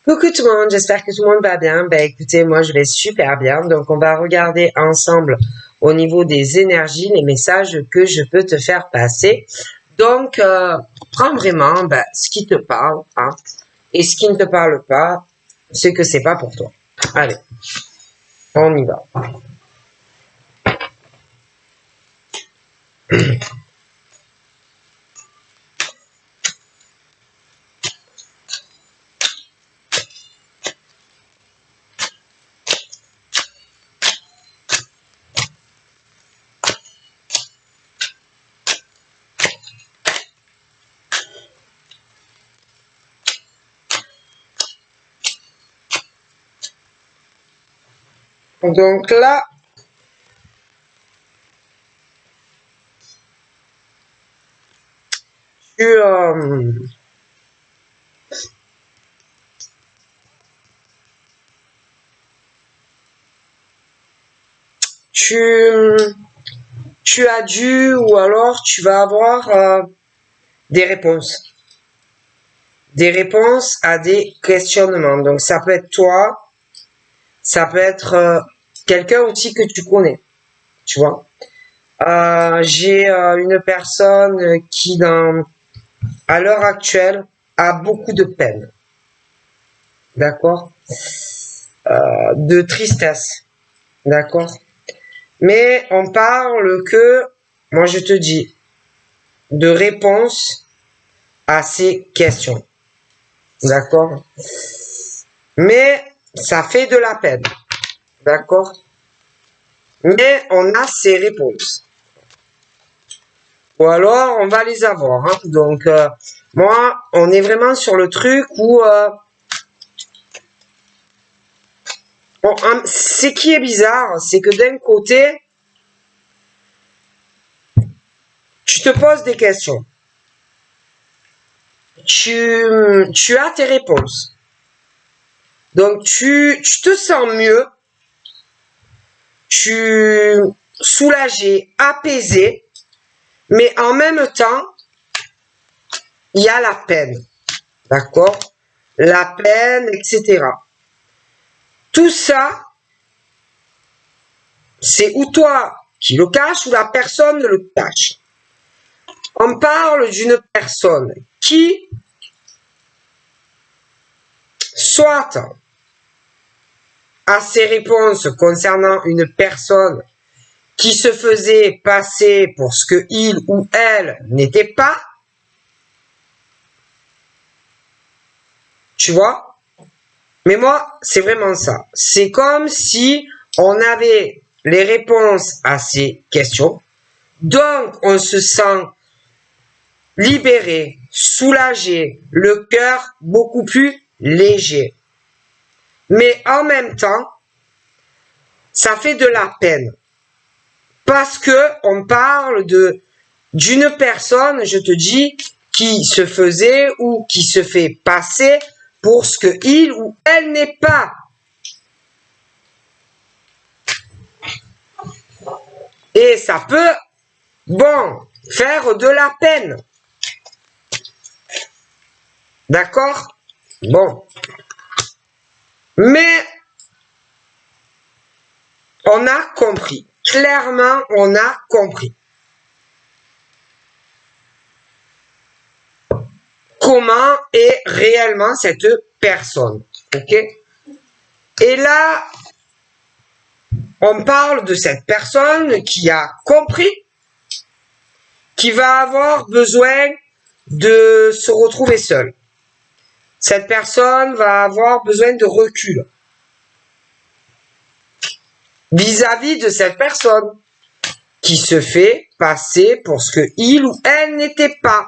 Coucou tout le monde, j'espère que tout le monde va bien. Ben écoutez, moi je vais super bien. Donc on va regarder ensemble au niveau des énergies, les messages que je peux te faire passer. Donc prends vraiment ce qui te parle, hein, et ce qui ne te parle pas, c'est que c'est pas pour toi. Allez, on y va. Donc là, tu, tu as dû ou alors tu vas avoir des réponses. Des réponses à des questionnements. Donc ça peut être toi, ça peut être quelqu'un aussi que tu connais, tu vois. J'ai une personne qui, à l'heure actuelle, a beaucoup de peine, d'accord, de tristesse, d'accord. Mais on parle que, moi je te dis, de réponse à ces questions, d'accord. Mais ça fait de la peine, d'accord. Mais on a ces réponses. Ou alors, on va les avoir. Hein. Donc, moi, on est vraiment sur le truc où... ce qui est bizarre, c'est que d'un côté, tu te poses des questions. Tu as tes réponses. Donc, tu te sens mieux. Tu soulagé, apaisé. Mais en même temps, il y a la peine. D'accord? La peine, etc. Tout ça, c'est ou toi qui le cache ou la personne le cache. On parle d'une personne qui, soit a ses réponses concernant une personne qui se faisait passer pour ce que il ou elle n'était pas, tu vois. Mais moi, c'est vraiment ça. C'est comme si on avait les réponses à ces questions. Donc, on se sent libéré, soulagé, le cœur beaucoup plus léger. Mais en même temps, ça fait de la peine. Parce que on parle d'une personne, je te dis, qui se faisait ou qui se fait passer pour ce que il ou elle n'est pas. Et ça peut, bon, faire de la peine. D'accord? Bon. Mais on a compris. Clairement, on a compris. Comment est réellement cette personne. Ok? Et là, on parle de cette personne qui a compris, qui va avoir besoin de se retrouver seule. Cette personne va avoir besoin de recul vis-à-vis de cette personne qui se fait passer pour ce que il ou elle n'était pas.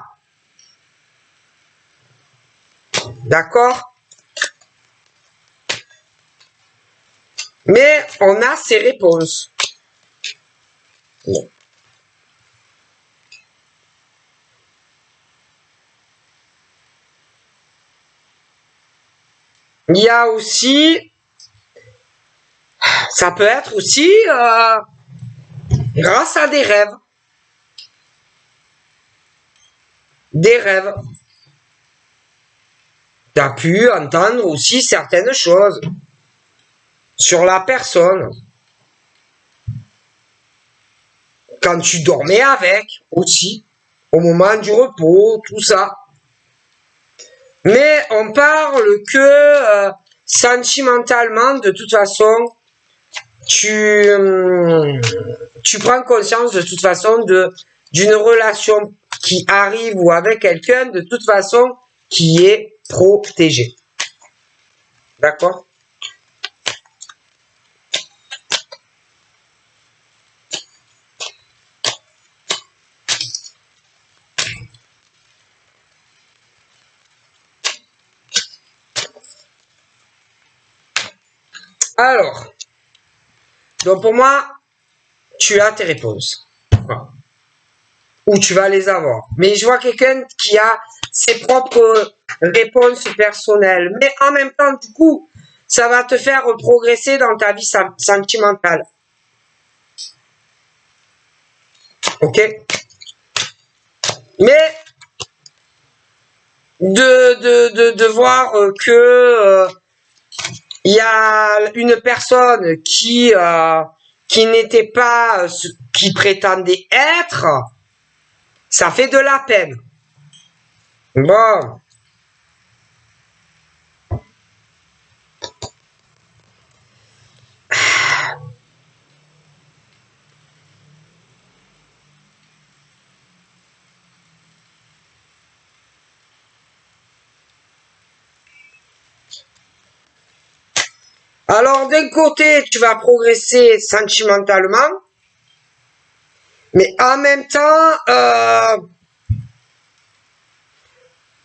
D'accord? Mais on a ces réponses. Il y a aussi, ça peut être aussi grâce à des rêves. Des rêves. Tu as pu entendre aussi certaines choses sur la personne. Quand tu dormais avec aussi, au moment du repos, tout ça. Mais on parle que sentimentalement, de toute façon, tu prends conscience de toute façon d'une relation qui arrive ou avec quelqu'un de toute façon qui est protégé. D'accord? Alors, donc pour moi, tu as tes réponses. Voilà. Ou tu vas les avoir. Mais je vois quelqu'un qui a ses propres réponses personnelles. Mais en même temps, du coup, ça va te faire progresser dans ta vie sentimentale. Ok? Mais de voir que il y a une personne qui n'était pas qui prétendait être, ça fait de la peine. Bon. Alors, d'un côté, tu vas progresser sentimentalement, mais en même temps,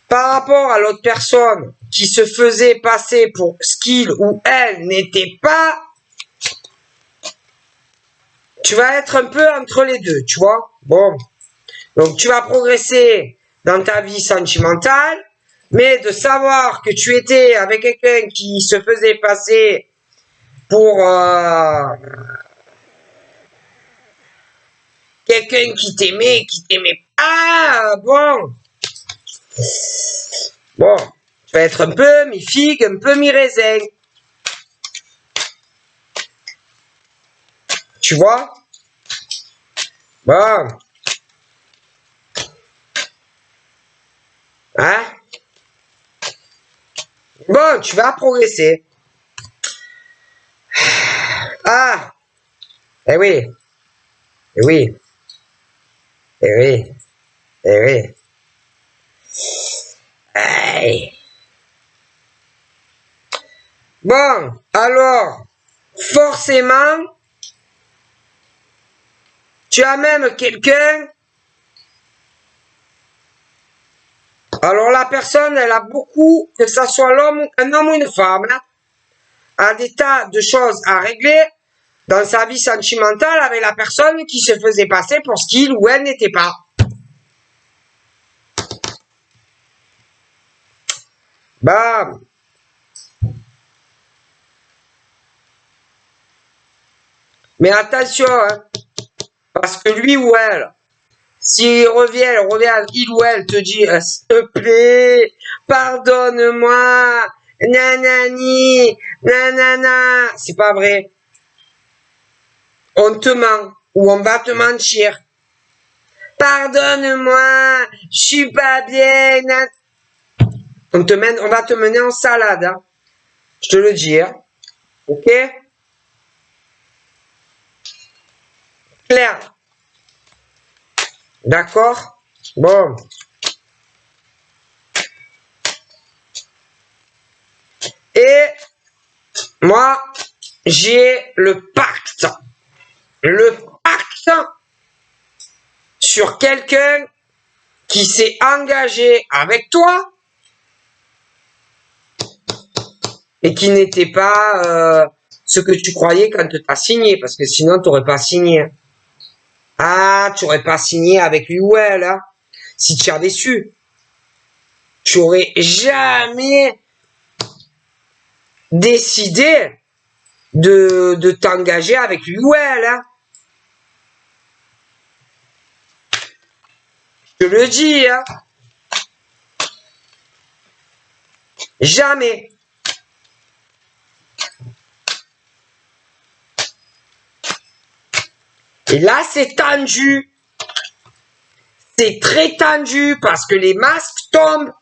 par rapport à l'autre personne qui se faisait passer pour ce qu'il ou elle n'était pas, tu vas être un peu entre les deux, tu vois. Bon, donc tu vas progresser dans ta vie sentimentale, mais de savoir que tu étais avec quelqu'un qui se faisait passer pour quelqu'un qui t'aimait pas, bon, tu vas être un peu mi-figue, un peu mi-raisin. Tu vois? Bon. Hein? Bon, tu vas progresser. Ah! Eh oui. Eh oui. Eh oui. Eh oui. Aïe. Bon, alors, forcément, tu as même quelqu'un. Alors la personne, elle a beaucoup, que ça soit l'homme, un homme ou une femme, hein, a des tas de choses à régler dans sa vie sentimentale avec la personne qui se faisait passer pour ce qu'il ou elle n'était pas. Bah, mais attention, hein, parce que lui ou elle, s'il revient, il ou elle te dit, s'il te plaît, pardonne-moi, nanani, nanana, c'est pas vrai. On te ment, ou on va te mentir. Pardonne-moi, je suis pas bien. On va te mener en salade, hein. Je te le dis, hein. Ok? Claire. D'accord? Bon. Et moi, j'ai le pacte. Le pacte sur quelqu'un qui s'est engagé avec toi et qui n'était pas ce que tu croyais quand tu as signé, parce que sinon tu n'aurais pas signé. Ah, tu n'aurais pas signé avec lui ou elle, hein, si tu avais su. Tu n'aurais jamais décidé de t'engager avec lui ou elle. Hein. Je te le dis. Hein. Jamais. Et là, c'est tendu. C'est très tendu parce que les masques tombent.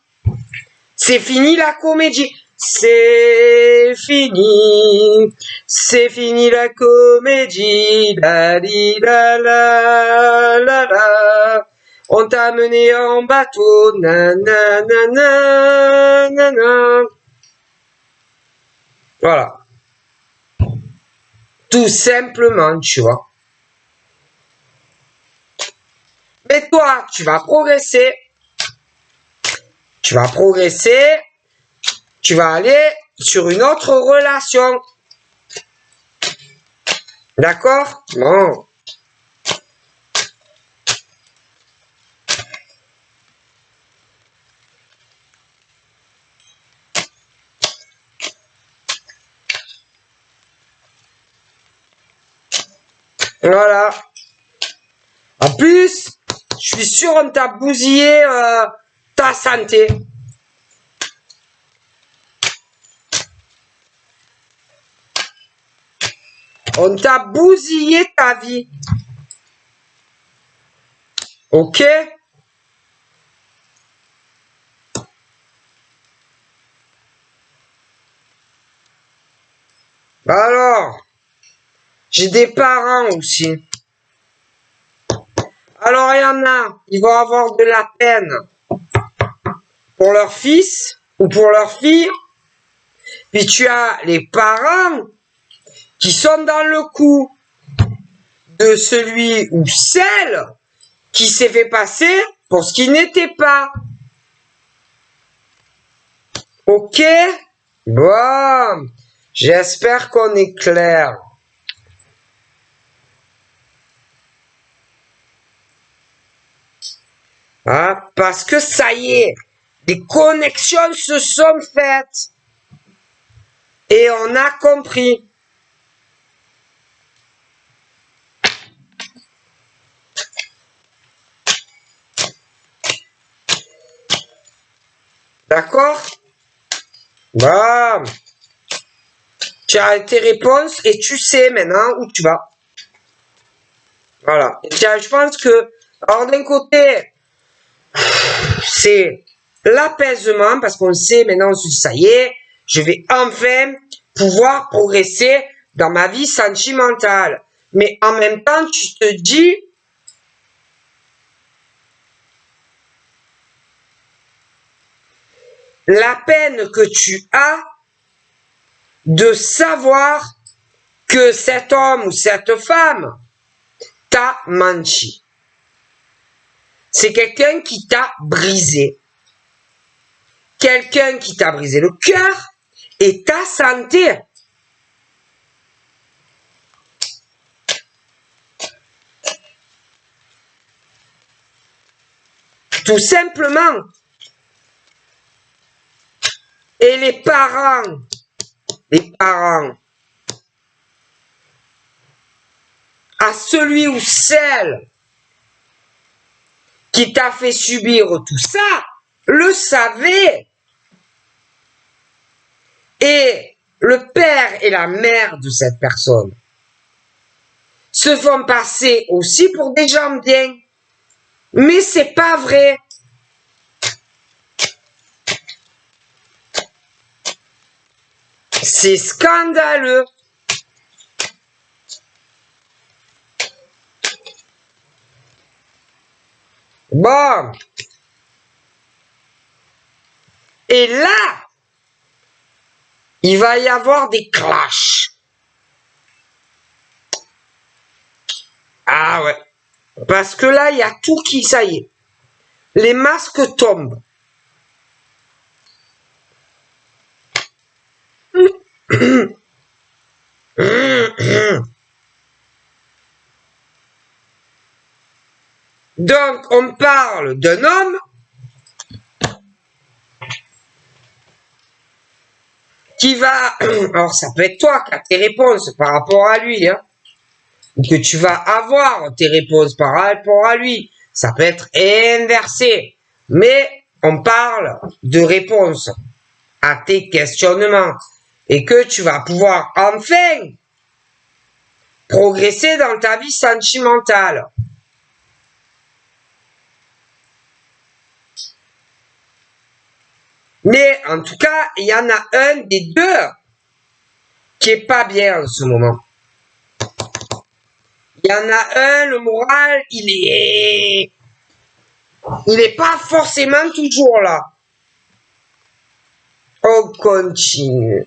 C'est fini la comédie. C'est fini. C'est fini la comédie. La li la la la la. On t'a mené en bateau. Na na na na na na. Voilà. Tout simplement, tu vois. Mais toi, tu vas progresser. Tu vas progresser. Tu vas aller sur une autre relation. D'accord? Bon. Voilà. En plus, je suis sûr on t'a bousillé ta santé. On t'a bousillé ta vie. Ok? Alors, j'ai des parents aussi. Alors, il y en a, ils vont avoir de la peine pour leur fils ou pour leur fille. Puis tu as les parents qui sont dans le coup de celui ou celle qui s'est fait passer pour ce qui n'était pas. Ok? Bon, j'espère qu'on est clair. Hein? Parce que ça y est, les connexions se sont faites. Et on a compris. D'accord? Bon. Tu as tes réponses et tu sais maintenant où tu vas. Voilà. Et je pense que, alors d'un côté, c'est l'apaisement parce qu'on sait maintenant, on se dit ça y est, je vais enfin pouvoir progresser dans ma vie sentimentale. Mais en même temps, tu te dis, la peine que tu as de savoir que cet homme ou cette femme t'a menti. C'est quelqu'un qui t'a brisé. Quelqu'un qui t'a brisé le cœur et ta santé. Tout simplement. Et les parents, à celui ou celle qui t'a fait subir tout ça, le savait. Et le père et la mère de cette personne se font passer aussi pour des gens bien. Mais c'est pas vrai. C'est scandaleux. Bon. Et là, il va y avoir des clashs. Ah ouais. Parce que là, il y a tout qui, ça y est. Les masques tombent. Donc, on parle d'un homme qui va... Alors, ça peut être toi qui as tes réponses par rapport à lui, hein, ou que tu vas avoir tes réponses par rapport à lui. Ça peut être inversé. Mais on parle de réponses. à tes questionnements et que tu vas pouvoir enfin progresser dans ta vie sentimentale. Mais en tout cas, il y en a un des deux qui est pas bien en ce moment. Il y en a un, le moral, il est pas forcément toujours là. On continue.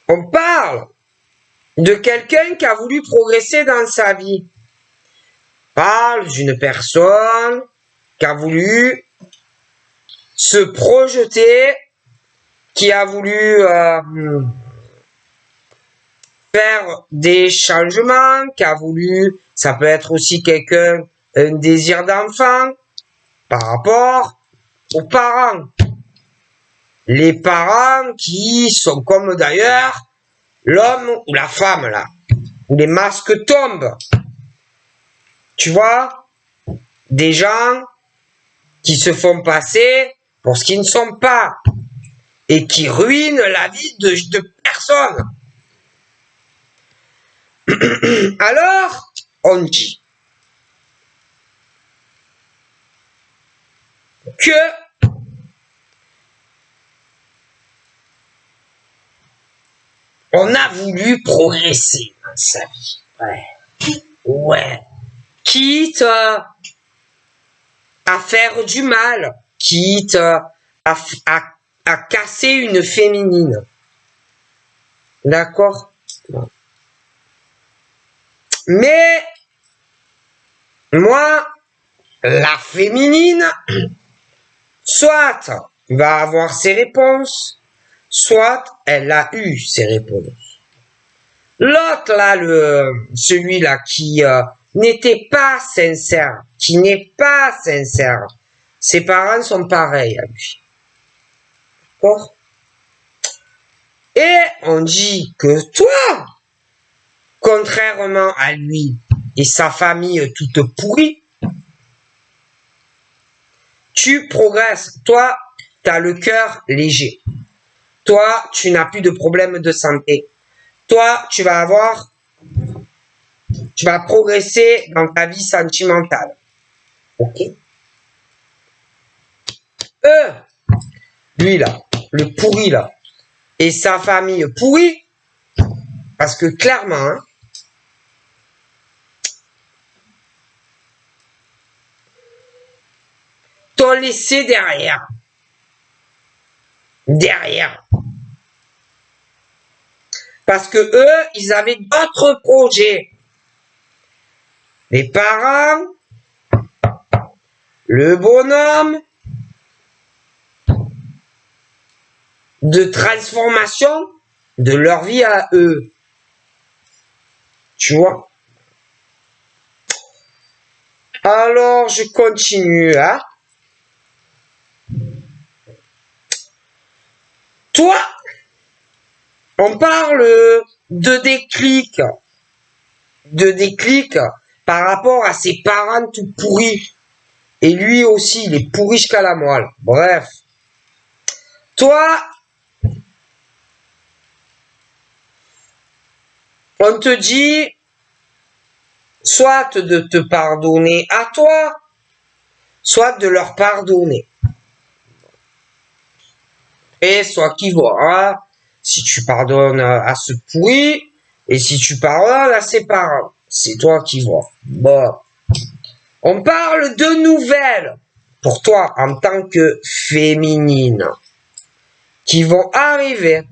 On parle de quelqu'un qui a voulu progresser dans sa vie. On parle d'une personne qui a voulu se projeter, qui a voulu faire des changements, qui a voulu, ça peut être aussi quelqu'un, un désir d'enfant par rapport aux parents. Les parents qui sont comme d'ailleurs l'homme ou la femme là, où les masques tombent. Tu vois, des gens qui se font passer pour ce qu'ils ne sont pas et qui ruinent la vie de personnes. Alors, on dit que on a voulu progresser dans sa vie. Ouais. Quitte à faire du mal, quitte à casser une féminine. D'accord? Mais moi, la féminine, soit va avoir ses réponses, soit elle a eu ses réponses. L'autre là, celui-là qui n'était pas sincère, qui n'est pas sincère, ses parents sont pareils à lui. D'accord? Et on dit que toi, contrairement à lui et sa famille toute pourrie, tu progresses. Toi, tu as le cœur léger. Toi, tu n'as plus de problème de santé. Toi, tu vas progresser dans ta vie sentimentale. Ok? Lui là, le pourri là, et sa famille pourrie, parce que clairement, hein, t'ont laissé derrière. Parce que eux, ils avaient d'autres projets. Les parents, le bonhomme, de transformation de leur vie à eux. Tu vois? Alors, je continue, hein? Toi, on parle de déclic par rapport à ses parents tout pourris. Et lui aussi, il est pourri jusqu'à la moelle. Bref. Toi, on te dit soit de te pardonner à toi, soit de leur pardonner. Et soit qui voit, hein, si tu pardonnes à ce pourri, et si tu pardonnes à ses parents. C'est toi qui vois. Bon. On parle de nouvelles pour toi en tant que féminine qui vont arriver.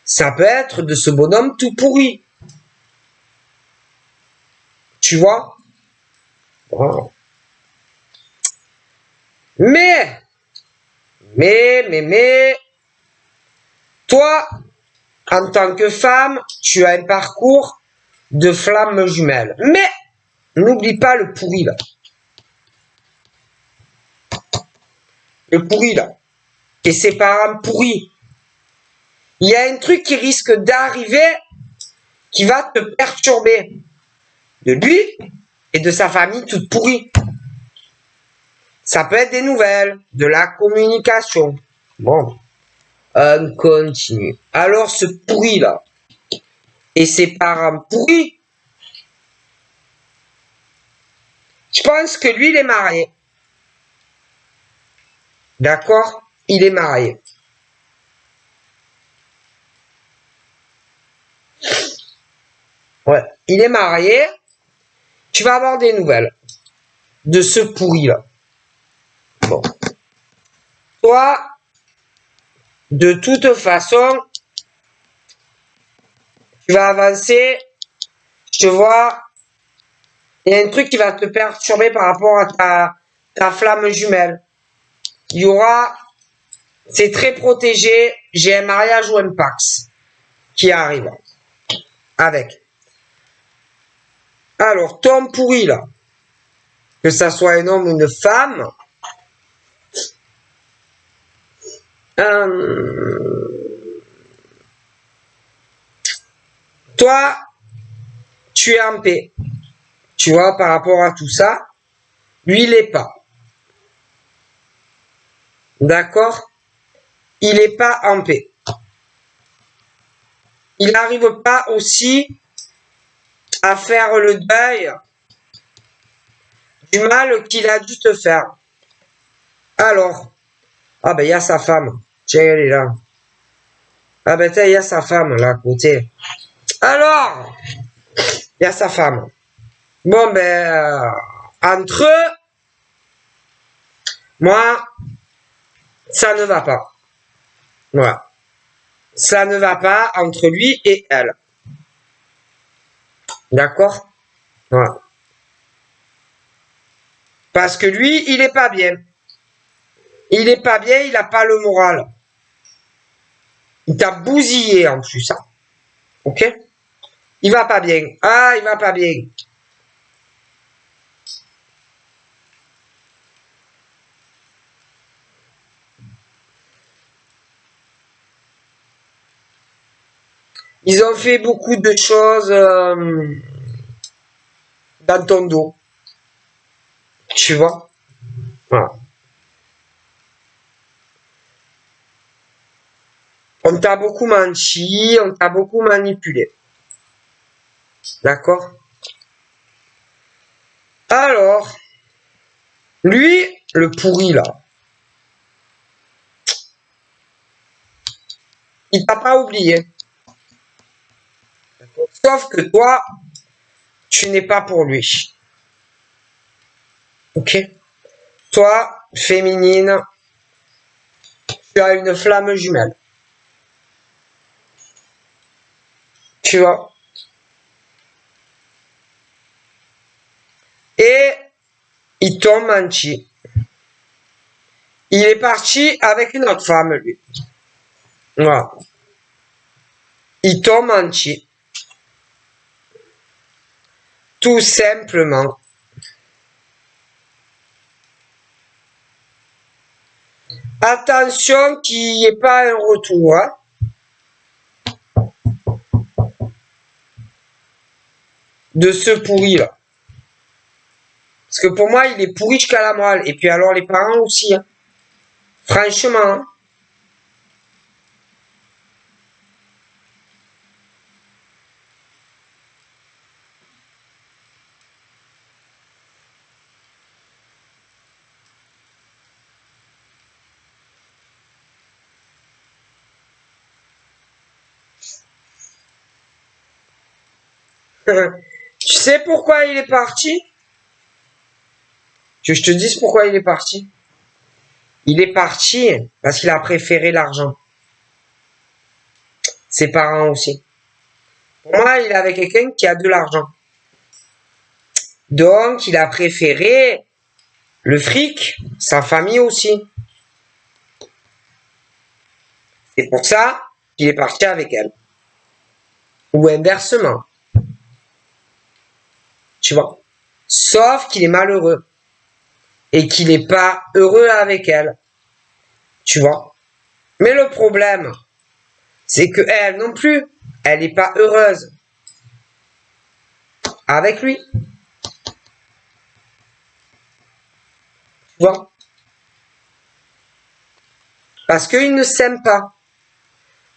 Ça peut être de ce bonhomme tout pourri. Tu vois? Wow. Mais, toi, en tant que femme, tu as un parcours de flamme jumelle. Mais, n'oublie pas le pourri là. Le pourri là. Et ses parents pourris. Il y a un truc qui risque d'arriver qui va te perturber. De lui et de sa famille toute pourrie. Ça peut être des nouvelles, de la communication. Bon, on continue. Alors ce pourri là, et ses parents pourris, je pense que lui il est marié. D'accord? Il est marié. Ouais, il est marié. Tu vas avoir des nouvelles de ce pourri là. Bon. Toi, de toute façon, tu vas avancer. Je te vois. Il y a un truc qui va te perturber par rapport à ta flamme jumelle. Il y aura, c'est très protégé. J'ai un mariage ou un pax qui arrive avec. Alors, ton pourri là, que ça soit un homme ou une femme, toi, tu es en paix. Tu vois, par rapport à tout ça, lui, il n'est pas. D'accord? Il n'est pas en paix. Il n'arrive pas aussi à faire le deuil du mal qu'il a dû te faire. Alors, ah ben il y a sa femme. Tiens, elle est là. Ah ben tiens, il y a sa femme là à côté. Alors, il y a sa femme. Bon ben, entre eux, moi, ça ne va pas. Voilà. Ça ne va pas entre lui et elle. D'accord? Voilà. Parce que lui, il est pas bien. Il est pas bien, il a pas le moral. Il t'a bousillé en plus, ça. Ok? Il va pas bien. Ah, il va pas bien. Ils ont fait beaucoup de choses dans ton dos. Tu vois? Voilà. On t'a beaucoup menti, on t'a beaucoup manipulé. D'accord? Alors, lui, le pourri là, il t'a pas oublié. Sauf que toi, tu n'es pas pour lui. Ok? Toi, féminine, tu as une flamme jumelle. Tu vois? Et il t'a menti. Il est parti avec une autre femme, lui. Voilà. Il t'a menti. Tout simplement. Attention qu'il n'y ait pas un retour. Hein. De ce pourri là. Parce que pour moi, il est pourri jusqu'à la moelle. Et puis alors les parents aussi. Hein. Franchement. Tu sais pourquoi il est parti? Que je te dise pourquoi il est parti? Il est parti parce qu'il a préféré l'argent. Ses parents aussi. Pour moi, il est avec quelqu'un qui a de l'argent. Donc, il a préféré le fric, sa famille aussi. C'est pour ça qu'il est parti avec elle. Ou inversement. Tu vois. Sauf qu'il est malheureux. Et qu'il n'est pas heureux avec elle. Tu vois. Mais le problème, c'est que elle non plus, elle n'est pas heureuse. avec lui. Tu vois? Parce qu'ils ne s'aiment pas.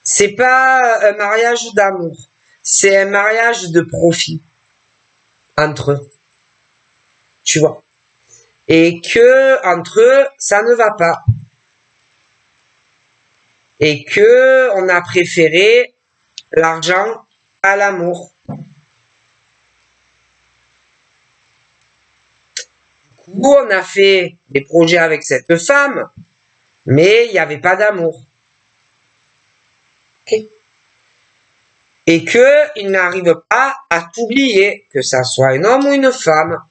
C'est pas un mariage d'amour. C'est un mariage de profit entre eux. Tu vois? Et que entre eux, ça ne va pas. Et que on a préféré l'argent à l'amour. Du coup, on a fait des projets avec cette femme, mais il n'y avait pas d'amour. Okay. Et qu'il n'arrive pas à t'oublier, que ça soit un homme ou une femme.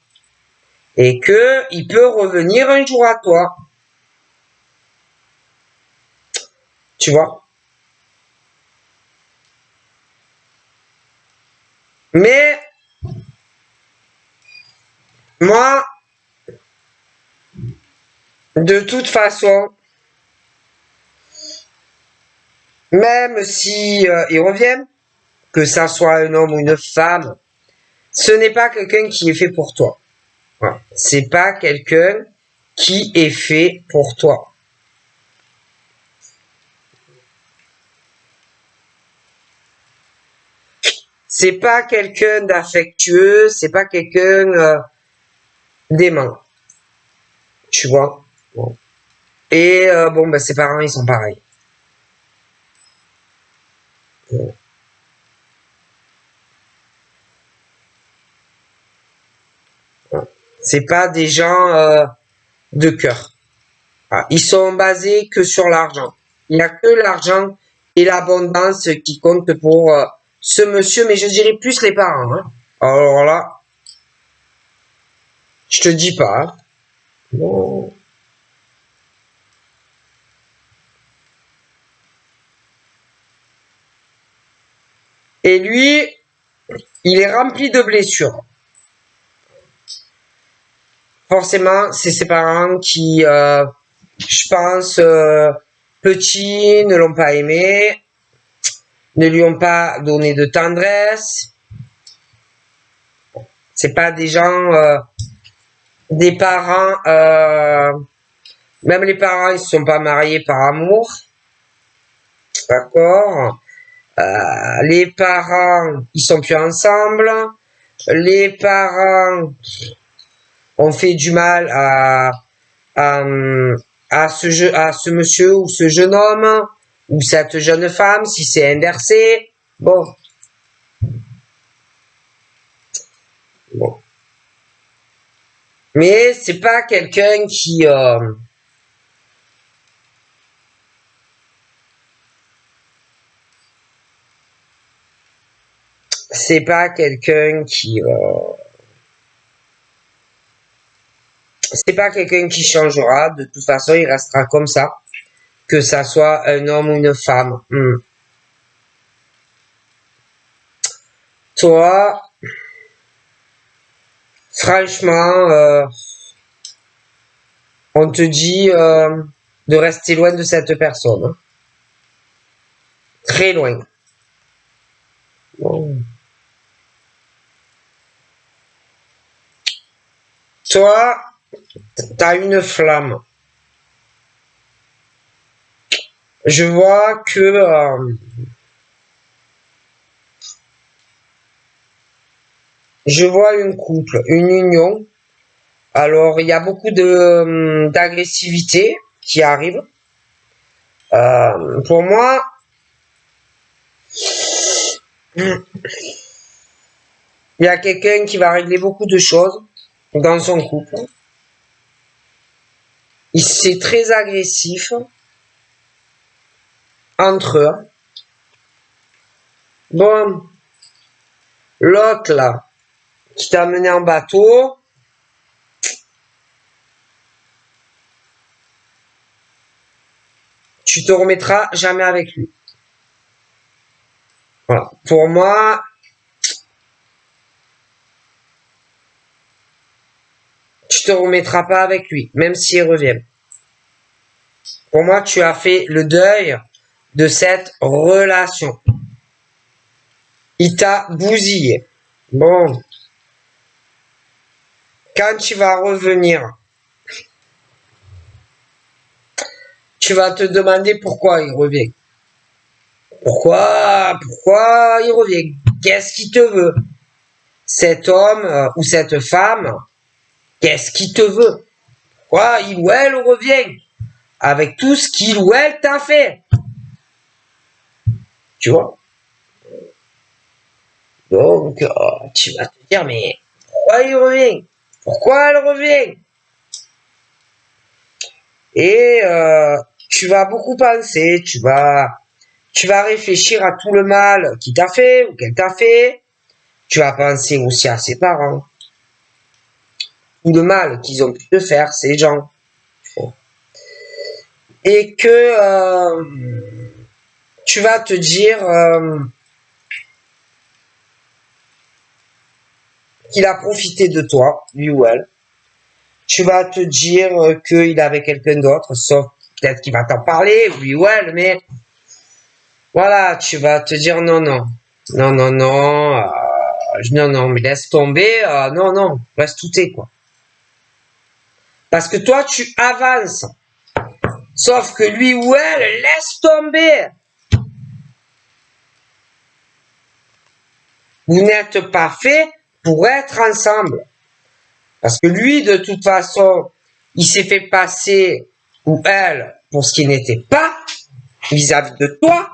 Et qu'il peut revenir un jour à toi. Tu vois? Mais, moi, de toute façon, même si ils reviennent, que ça soit un homme ou une femme, ce n'est pas quelqu'un qui est fait pour toi. Voilà. C'est pas quelqu'un qui est fait pour toi. C'est pas quelqu'un d'affectueux, c'est pas quelqu'un d'aimant. Tu vois? Bon. Et bon, ben, ses parents, ils sont pareils. Bon. C'est pas des gens de cœur. Ils sont basés que sur l'argent. Il n'y a que l'argent et l'abondance qui comptent pour ce monsieur, mais je dirais plus les parents. Hein. Alors là, je te dis pas. Hein. Bon. Et lui, il est rempli de blessures. Forcément, c'est ses parents qui, je pense, petits, ne l'ont pas aimé, ne lui ont pas donné de tendresse. C'est pas des gens, des parents, même les parents, ils se sont pas mariés par amour. D'accord? Les parents, ils sont plus ensemble. Les parents ont fait du mal à, à ce monsieur ou ce jeune homme ou cette jeune femme, si c'est inversé. Bon. Bon. Mais c'est pas quelqu'un qui c'est pas quelqu'un qui c'est pas quelqu'un qui changera. De toute façon, il restera comme ça, que ça soit un homme ou une femme. Toi, franchement, on te dit de rester loin de cette personne. Hein. Très loin. Bon. Toi, t'as une flamme. Je vois que je vois une couple, une union. Alors, il y a beaucoup de d'agressivité qui arrive. Pour moi, il y a quelqu'un qui va régler beaucoup de choses dans son couple. C'est très agressif entre eux. Bon, l'autre là, qui t'a amené en bateau, tu te remettras jamais avec lui. Voilà. Pour moi, tu te remettras pas avec lui, même s'il revient. Pour moi, tu as fait le deuil de cette relation. Il t'a bousillé. Bon. Quand tu vas revenir, tu vas te demander pourquoi il revient. Pourquoi il revient? Qu'est-ce qu'il te veut? Cet homme ou cette femme, qu'est-ce qu'il te veut? Pourquoi il ou elle revient? Avec tout ce qu'il ou elle t'a fait. Tu vois? Donc, tu vas te dire, mais pourquoi il revient? Pourquoi elle revient? Et tu vas beaucoup penser, tu vas réfléchir à tout le mal qu'il t'a fait ou qu'elle t'a fait. Tu vas penser aussi à ses parents. Tout le mal qu'ils ont pu te faire, ces gens. Et que tu vas te dire qu'il a profité de toi, lui ou elle. Tu vas te dire qu'il avait quelqu'un d'autre, sauf peut-être qu'il va t'en parler, lui ou elle, mais voilà, tu vas te dire non, non, non, non, non, non, non, mais laisse tomber, non, non, reste tout est, quoi. Parce que toi, tu avances. Sauf que lui ou elle, laisse tomber. Vous n'êtes pas fait pour être ensemble. Parce que lui, de toute façon, il s'est fait passer, ou elle, pour ce qui n'était pas, vis-à-vis de toi.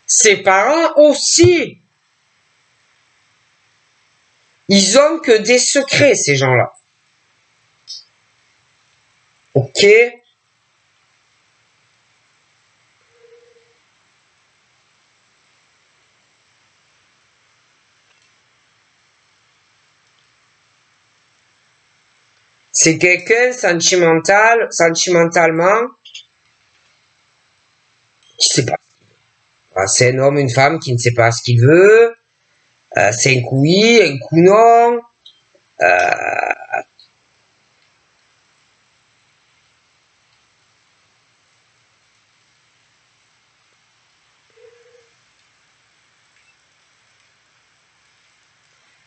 Ses parents aussi. Ils ont que des secrets, ces gens-là. Ok? C'est quelqu'un sentimentalement, qui sait pas. C'est un homme, une femme qui ne sait pas ce qu'il veut. C'est un coup oui, un coup non.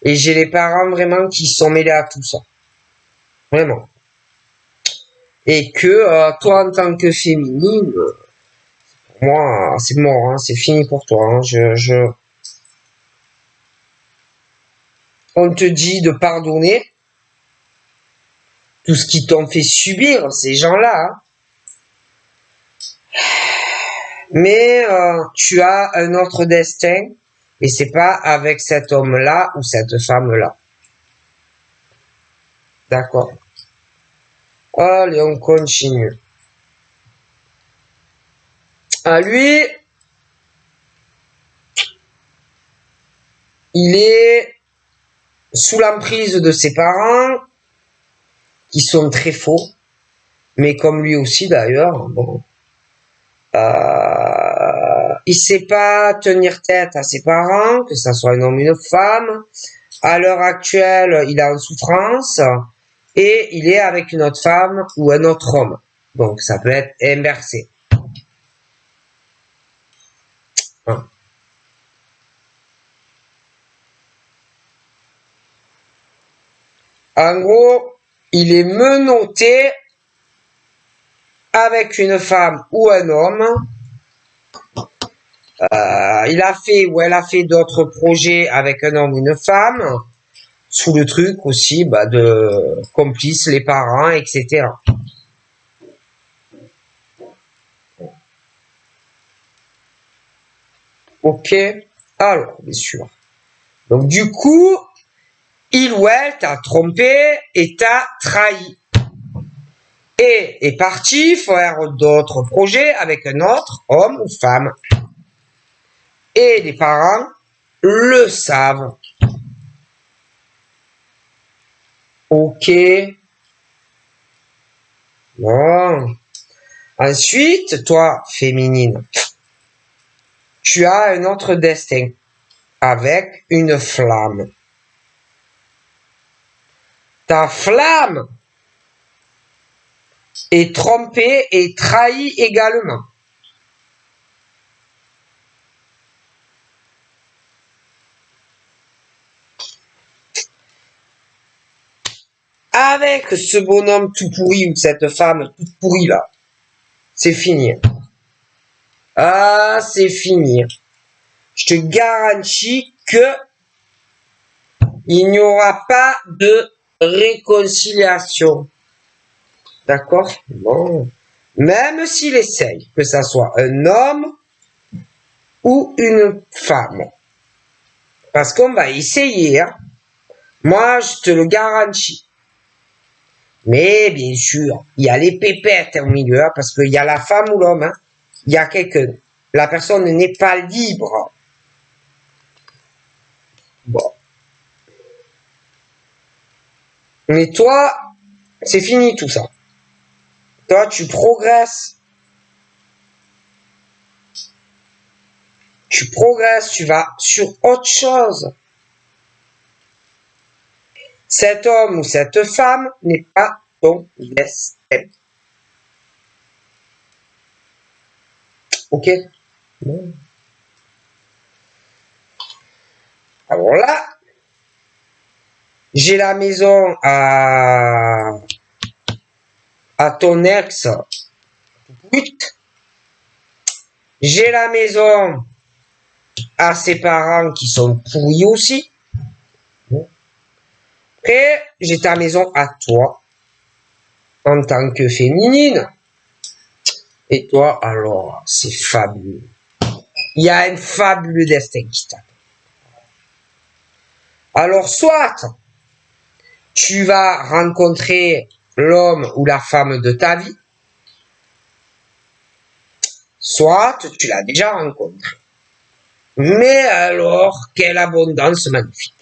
Et j'ai les parents vraiment qui sont mêlés à tout ça. Vraiment. Et que toi, en tant que féminine, moi, c'est mort, hein, c'est fini pour toi. Hein. On te dit de pardonner tout ce qu'ils t'ont fait subir, ces gens-là. Hein. Mais tu as un autre destin et c'est pas avec cet homme-là ou cette femme-là. D'accord. Allez, on continue. Lui, il est sous l'emprise de ses parents, qui sont très faux, mais comme lui aussi d'ailleurs. Bon, il sait pas tenir tête à ses parents, que ça soit un homme ou une femme. À l'heure actuelle, il est en souffrance et il est avec une autre femme ou un autre homme. Donc ça peut être inversé. Hein. En gros, il est menotté avec une femme ou un homme. Il a fait ou elle a fait d'autres projets avec un homme ou une femme, sous le truc aussi de complices, les parents, etc. Ok. Alors, bien sûr. Donc du coup, il ou elle t'a trompé et t'a trahi. Et est parti faire d'autres projets avec un autre homme ou femme. Et les parents le savent. Ok. Bon. Ensuite, toi, féminine, tu as un autre destin avec une flamme. Ta flamme est trompée et trahie également. avec ce bonhomme tout pourri ou cette femme toute pourrie là, c'est fini. Ah, c'est fini. Je te garantis que il n'y aura pas de réconciliation. D'accord? Bon. Même s'il essaye, que ça soit un homme ou une femme. Parce qu'on va essayer, hein. Moi, je te le garantis. Mais bien sûr, il y a les pépettes au milieu, hein, parce qu'il y a la femme ou l'homme. Hein. Il y a quelqu'un. La personne n'est pas libre. Bon. Mais toi, c'est fini tout ça. Toi, tu progresses. Tu progresses, tu vas sur autre chose. Cet homme ou cette femme n'est pas ton destin. Ok? Bon. Alors là, j'ai la maison à ton ex. J'ai la maison à ses parents qui sont pourris aussi. Et j'ai ta maison à toi en tant que féminine. Et toi, alors, c'est fabuleux. Il y a un fabuleux destin qui t'attend. Alors, soit tu vas rencontrer l'homme ou la femme de ta vie, soit tu l'as déjà rencontré. Mais alors, quelle abondance magnifique.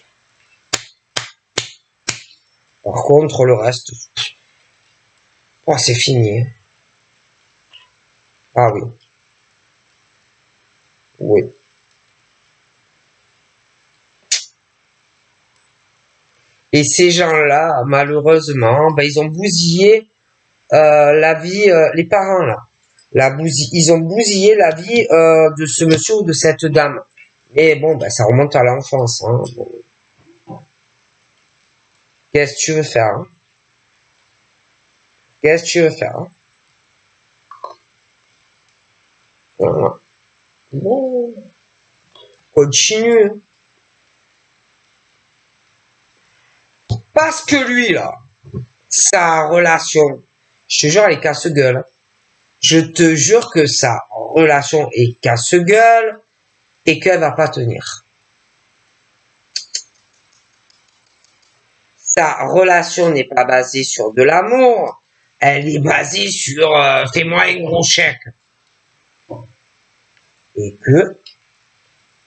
Par contre, le reste, oh, c'est fini. Ah oui. Oui. Et ces gens-là, malheureusement, ben, ils ont bousillé la vie, les parents là. Ils ont bousillé la vie de ce monsieur ou de cette dame. Mais bon, ben, ça remonte à l'enfance. Hein. Bon. Qu'est-ce que tu veux faire hein? Qu'est-ce que tu veux faire hein? Voilà. Bon. Continue. Parce que lui, là, sa relation, je te jure, elle est casse-gueule. Je te jure que sa relation est casse-gueule et qu'elle va pas tenir. Sa relation n'est pas basée sur de l'amour, elle est basée sur fais-moi un gros chèque. Et que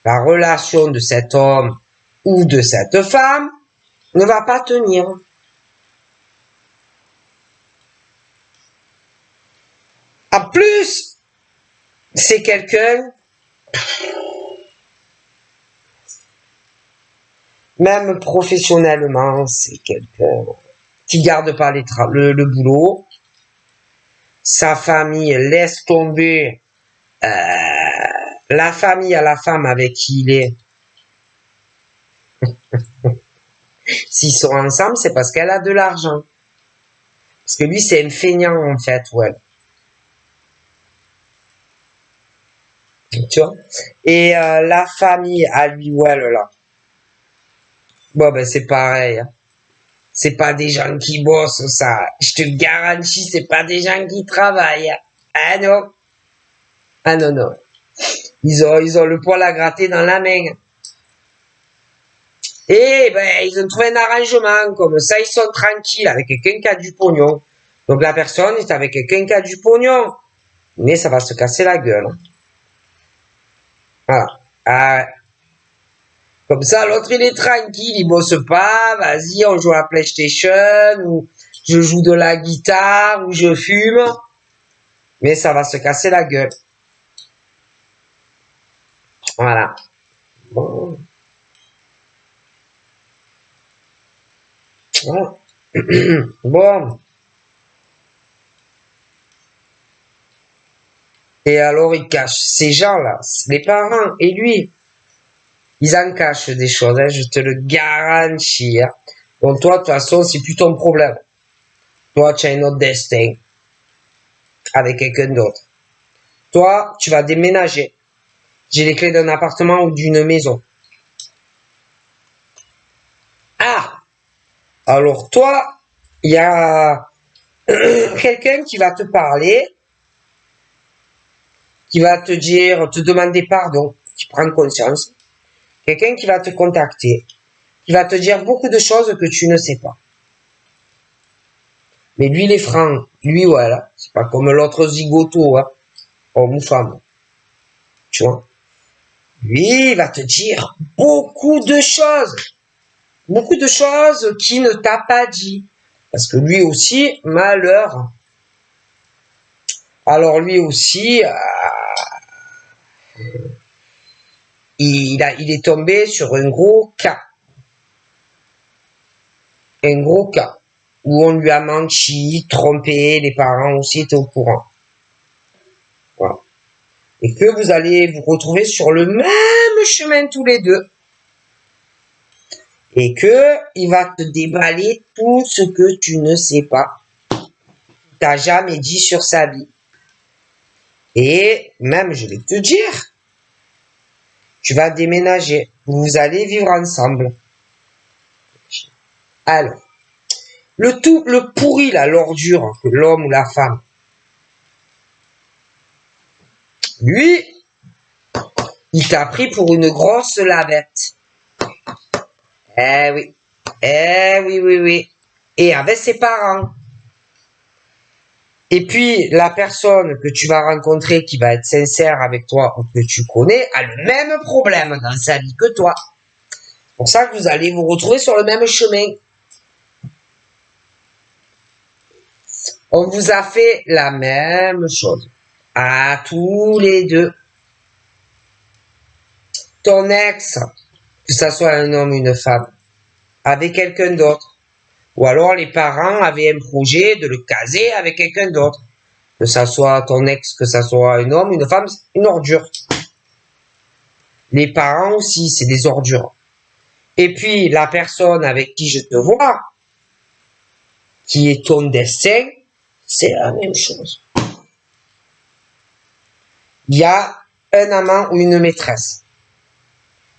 la relation de cet homme ou de cette femme ne va pas tenir. En plus, c'est quelqu'un, même professionnellement, c'est quelqu'un qui garde pas le boulot. Sa famille laisse tomber la famille à la femme avec qui il est. S'ils sont ensemble, c'est parce qu'elle a de l'argent. Parce que lui, c'est un feignant, en fait, ouais. Tu vois? Et la famille à lui, ouais, là. Bon, ben, c'est pareil. Hein. C'est pas des gens qui bossent, ça. Je te garantis, c'est pas des gens qui travaillent. Ah non. Ah non, non. Ils ont le poil à gratter dans la main. Et ben, ils ont trouvé un arrangement, comme ça, ils sont tranquilles avec quelqu'un qui a du pognon. Donc la personne est avec quelqu'un qui a du pognon. Mais ça va se casser la gueule. Voilà. Ah, comme ça, l'autre, il est tranquille, il bosse pas. Vas-y, on joue à la PlayStation, ou je joue de la guitare, ou je fume. Mais ça va se casser la gueule. Voilà. Bon. Voilà. Bon. Et alors, il cache ces gens-là, les parents et lui. Ils en cachent des choses, hein, je te le garantis. Hein. Donc toi, de toute façon, c'est plus ton problème. Toi, tu as un autre destin avec quelqu'un d'autre. Toi, tu vas déménager. J'ai les clés d'un appartement ou d'une maison. Ah! Alors toi, il y a quelqu'un qui va te parler, qui va te dire, te demander pardon, qui prend conscience. Quelqu'un qui va te contacter, qui va te dire beaucoup de choses que tu ne sais pas. Mais lui, il est franc. Lui, voilà. C'est pas comme l'autre zigoto, hein, homme ou femme. Tu vois. Lui, il va te dire beaucoup de choses. Beaucoup de choses qu'il ne t'a pas dit. Parce que lui aussi, malheur. Alors lui aussi, il est tombé sur un gros cas. Un gros cas. Où on lui a menti, trompé, les parents aussi étaient au courant. Voilà. Et que vous allez vous retrouver sur le même chemin tous les deux. Et que il va te déballer tout ce que tu ne sais pas. T'as jamais dit sur sa vie. Et même, je vais te dire, tu vas déménager. Vous allez vivre ensemble. Alors, le pourri, là, l'ordure, que l'homme ou la femme, lui, il t'a pris pour une grosse lavette. Eh oui. Eh oui, oui, oui. Et avec ses parents. Et puis, la personne que tu vas rencontrer qui va être sincère avec toi ou que tu connais a le même problème dans sa vie que toi. C'est pour ça que vous allez vous retrouver sur le même chemin. On vous a fait la même chose. À tous les deux. Ton ex, que ça soit un homme ou une femme, avec quelqu'un d'autre. Ou alors les parents avaient un projet de le caser avec quelqu'un d'autre. Que ça soit ton ex, que ça soit un homme, une femme, une ordure. Les parents aussi, c'est des ordures. Et puis, la personne avec qui je te vois, qui est ton destin, c'est la même chose. Il y a un amant ou une maîtresse.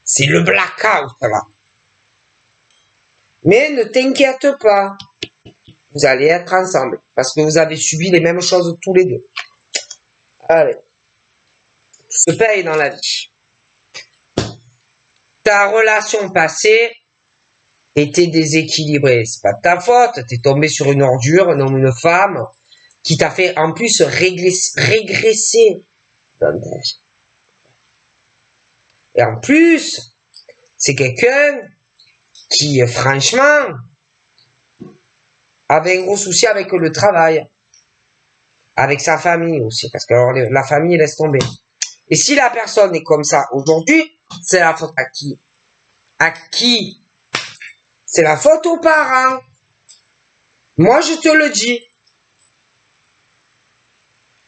C'est le blackout, là. Mais ne t'inquiète pas. Vous allez être ensemble. Parce que vous avez subi les mêmes choses tous les deux. Allez. Tout se paye dans la vie. Ta relation passée était déséquilibrée. C'est pas de ta faute. T'es tombé sur une ordure, un homme ou une femme, qui t'a fait en plus régresser dans ta vie. Et en plus, c'est quelqu'un qui, franchement, avait un gros souci avec le travail. Avec sa famille aussi. Parce que alors, la famille laisse tomber. Et si la personne est comme ça aujourd'hui, c'est la faute à qui? À qui? C'est la faute aux parents. Moi, je te le dis.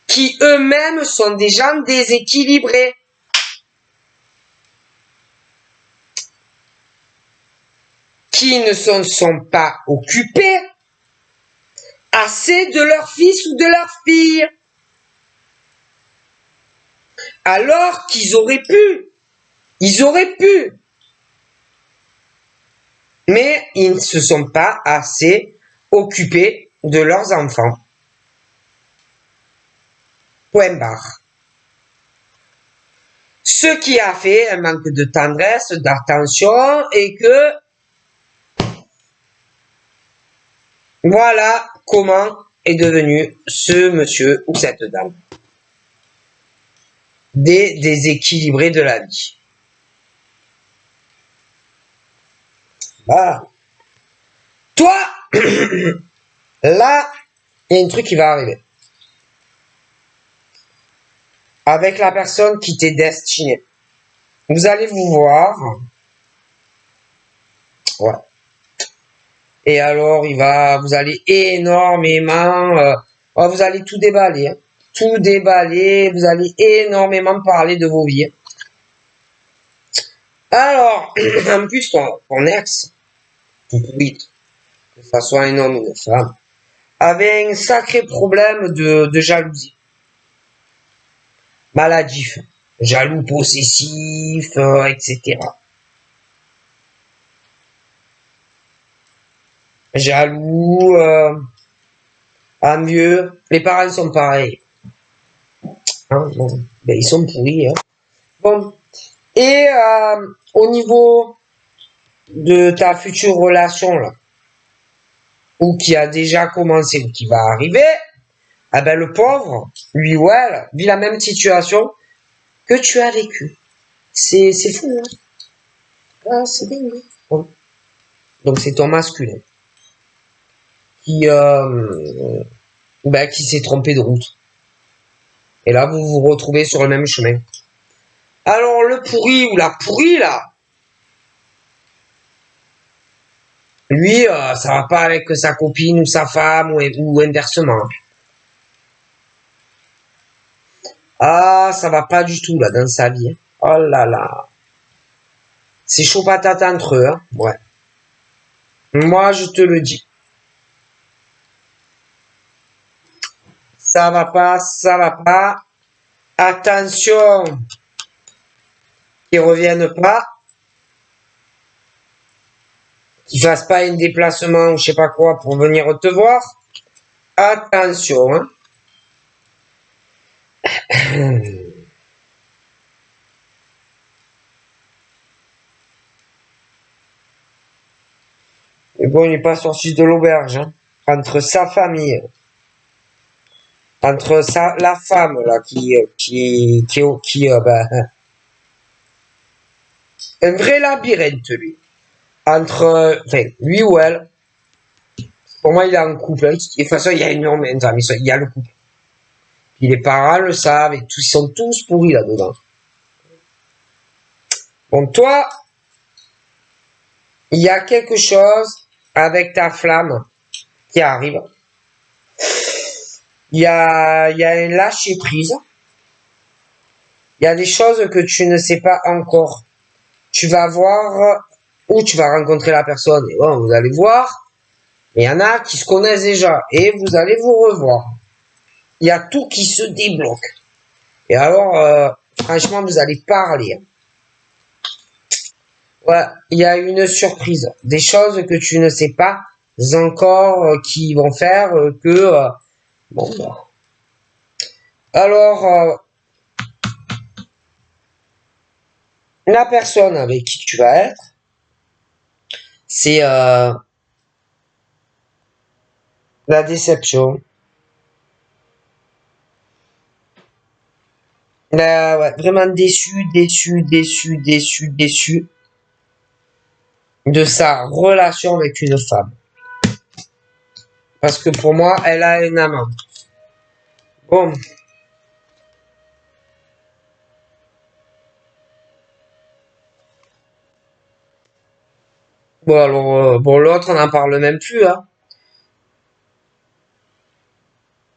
Qui eux-mêmes sont des gens déséquilibrés. Qui ne sont pas occupés assez de leur fils ou de leur fille. Alors qu'ils auraient pu. Ils auraient pu. Mais ils ne se sont pas assez occupés de leurs enfants. Point barre. Ce qui a fait un manque de tendresse, d'attention et que voilà comment est devenu ce monsieur ou cette dame. Des déséquilibrés de la vie. Voilà. Toi, là, il y a un truc qui va arriver. Avec la personne qui t'est destinée. Vous allez vous voir. Ouais. Et alors, vous allez énormément, vous allez tout déballer. Hein. Tout déballer. Vous allez énormément parler de vos vies. Alors, en plus, ton ex, tout vite, que ça soit un homme ou une femme, avait un sacré problème de jalousie. Maladif. Jaloux possessif, etc. Jaloux, envieux. Les parents sont pareils. Hein, bon, ben, ils sont pourris. Hein. Bon. Et au niveau de ta future relation, là, ou qui a déjà commencé, ou qui va arriver, ah ben le pauvre, lui ou elle, vit la même situation que tu as vécu. C'est fou, hein. Ah, c'est dingue. Bon. Donc c'est ton masculin qui qui s'est trompé de route. Et là, vous vous retrouvez sur le même chemin. Alors le pourri ou la pourrie là, lui, ça va pas avec sa copine ou sa femme ou inversement. Ah, ça va pas du tout là dans sa vie. Oh là là. C'est chaud patate entre eux, hein. Ouais. Moi, je te le dis. Ça va pas, ça va pas. Attention qu'ils reviennent pas, qu'ils fassent pas un déplacement ou je sais pas quoi pour venir te voir. Attention, hein. Mais bon, il n'est pas sorti de l'auberge, hein. Entre sa famille, entre la femme là un vrai labyrinthe lui. Entre, enfin, lui ou elle. Pour moi, il y a un couple. Hein. De toute façon, il y a énormément mais il y a le couple. Puis les parents le savent et tous, ils sont tous pourris là-dedans. Bon, toi, il y a quelque chose avec ta flamme qui arrive. Il y a un lâcher prise. Il y a des choses que tu ne sais pas encore. Tu vas voir où tu vas rencontrer la personne. Et bon, vous allez voir. Il y en a qui se connaissent déjà. Et vous allez vous revoir. Il y a tout qui se débloque. Et alors, franchement, vous allez parler. Ouais, il y a une surprise. Des choses que tu ne sais pas encore qui vont faire que... bon, bah. Alors, la personne avec qui tu vas être, c'est la déception. Ouais, vraiment déçu de sa relation avec une femme. Parce que pour moi, elle a un amant. Bon. Bon, alors, bon, l'autre, on n'en parle même plus, hein.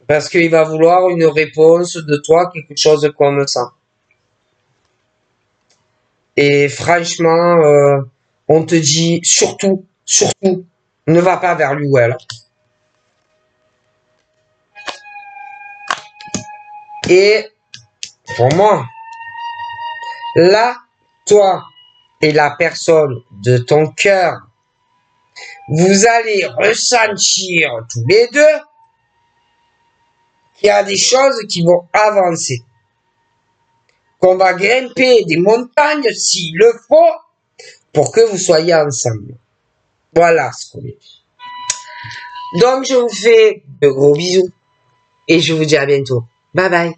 Parce qu'il va vouloir une réponse de toi, quelque chose comme ça. Et franchement, on te dit surtout, ne va pas vers lui ou elle. Et pour moi, là, toi et la personne de ton cœur, vous allez ressentir tous les deux qu'il y a des choses qui vont avancer. Qu'on va grimper des montagnes s'il le faut pour que vous soyez ensemble. Voilà ce qu'on est. Donc, je vous fais de gros bisous et je vous dis à bientôt. Bye bye.